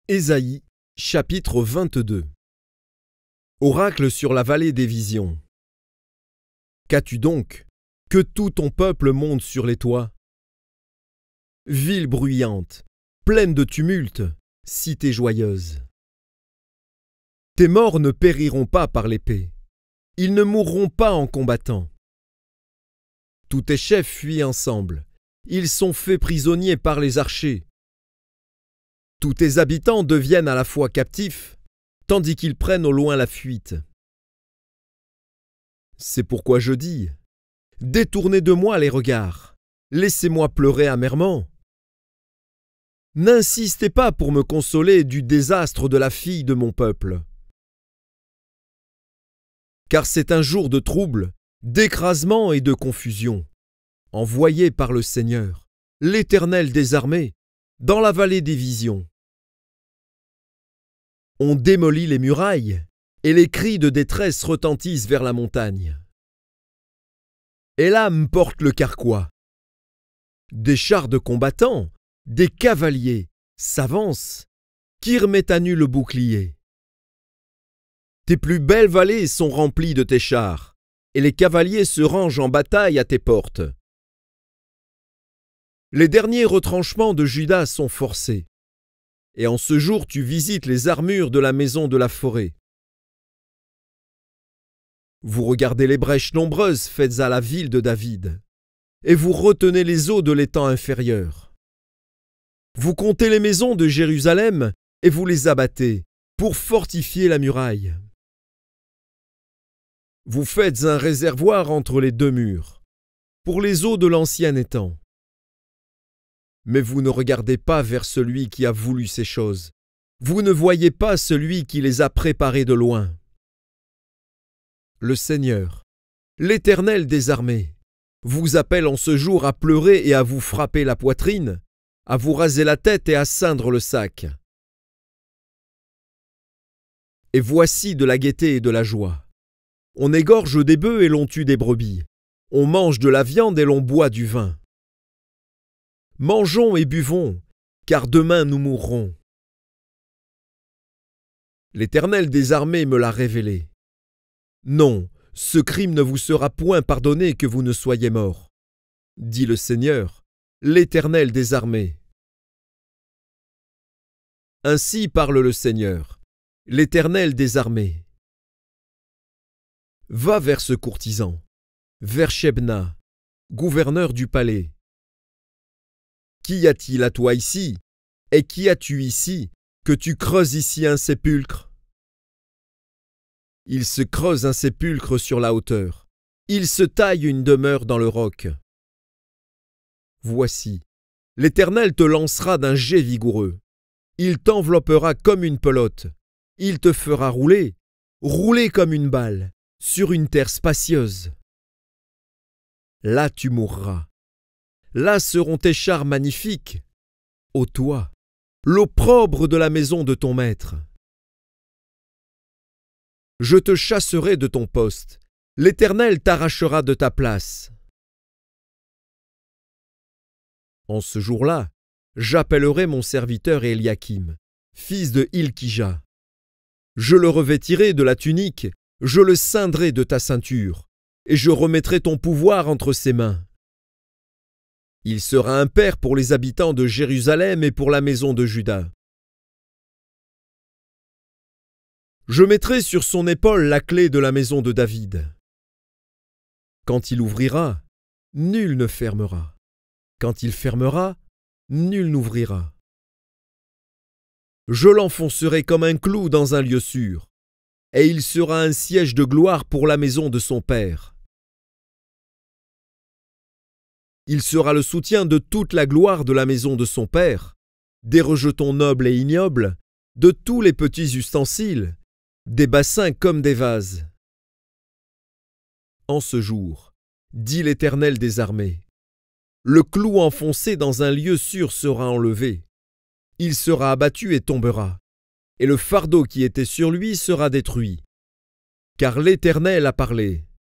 Ésaïe, chapitre 22. Oracle sur la vallée des visions. Qu'as-tu donc? Que tout ton peuple monte sur les toits? Ville bruyante, pleine de tumulte, cité joyeuse. Tes morts ne périront pas par l'épée, ils ne mourront pas en combattant. Tous tes chefs fuient ensemble, ils sont faits prisonniers par les archers. Tous tes habitants deviennent à la fois captifs, tandis qu'ils prennent au loin la fuite. C'est pourquoi je dis, détournez de moi les regards, laissez-moi pleurer amèrement. N'insistez pas pour me consoler du désastre de la fille de mon peuple. Car c'est un jour de trouble, d'écrasement et de confusion, envoyé par le Seigneur, l'Éternel des armées, dans la vallée des visions. On démolit les murailles, et les cris de détresse retentissent vers la montagne. Élam porte le carquois. Des chars de combattants, des cavaliers, s'avancent, Kir met à nu le bouclier. Tes plus belles vallées sont remplies de tes chars, et les cavaliers se rangent en bataille à tes portes. Les derniers retranchements de Juda sont forcés, et en ce jour tu visites les armures de la maison de la forêt. Vous regardez les brèches nombreuses faites à la ville de David, et vous retenez les eaux de l'étang inférieur. Vous comptez les maisons de Jérusalem, et vous les abattez, pour fortifier la muraille. Vous faites un réservoir entre les deux murs, pour les eaux de l'ancien étang. Mais vous ne regardez pas vers celui qui a voulu ces choses. Vous ne voyez pas celui qui les a préparées de loin. Le Seigneur, l'Éternel des armées, vous appelle en ce jour à pleurer et à vous frapper la poitrine, à vous raser la tête et à ceindre le sac. Et voici de la gaieté et de la joie. On égorge des bœufs et l'on tue des brebis. On mange de la viande et l'on boit du vin. Mangeons et buvons, car demain nous mourrons. L'Éternel des armées me l'a révélé. Non, ce crime ne vous sera point pardonné que vous ne soyez morts, dit le Seigneur, l'Éternel des armées. Ainsi parle le Seigneur, l'Éternel des armées. Va vers ce courtisan, vers Shebna, gouverneur du palais. Qu'y a-t-il à toi ici, et qu'y as-tu ici, que tu creuses ici un sépulcre? Il se creuse un sépulcre sur la hauteur, il se taille une demeure dans le roc. Voici, l'Éternel te lancera d'un jet vigoureux, il t'enveloppera comme une pelote, il te fera rouler, rouler comme une balle, sur une terre spacieuse. Là tu mourras. Là seront tes chars magnifiques, ô toi, l'opprobre de la maison de ton maître. Je te chasserai de ton poste, l'Éternel t'arrachera de ta place. En ce jour-là, j'appellerai mon serviteur Éliakim, fils de Hilkija. Je le revêtirai de la tunique, je le ceindrai de ta ceinture, et je remettrai ton pouvoir entre ses mains. Il sera un père pour les habitants de Jérusalem et pour la maison de Juda. Je mettrai sur son épaule la clé de la maison de David. Quand il ouvrira, nul ne fermera. Quand il fermera, nul n'ouvrira. Je l'enfoncerai comme un clou dans un lieu sûr, et il sera un siège de gloire pour la maison de son père. Il sera le soutien de toute la gloire de la maison de son père, des rejetons nobles et ignobles, de tous les petits ustensiles, des bassins comme des vases. En ce jour, dit l'Éternel des armées, le clou enfoncé dans un lieu sûr sera enlevé. Il sera abattu et tombera, et le fardeau qui était sur lui sera détruit. Car l'Éternel a parlé.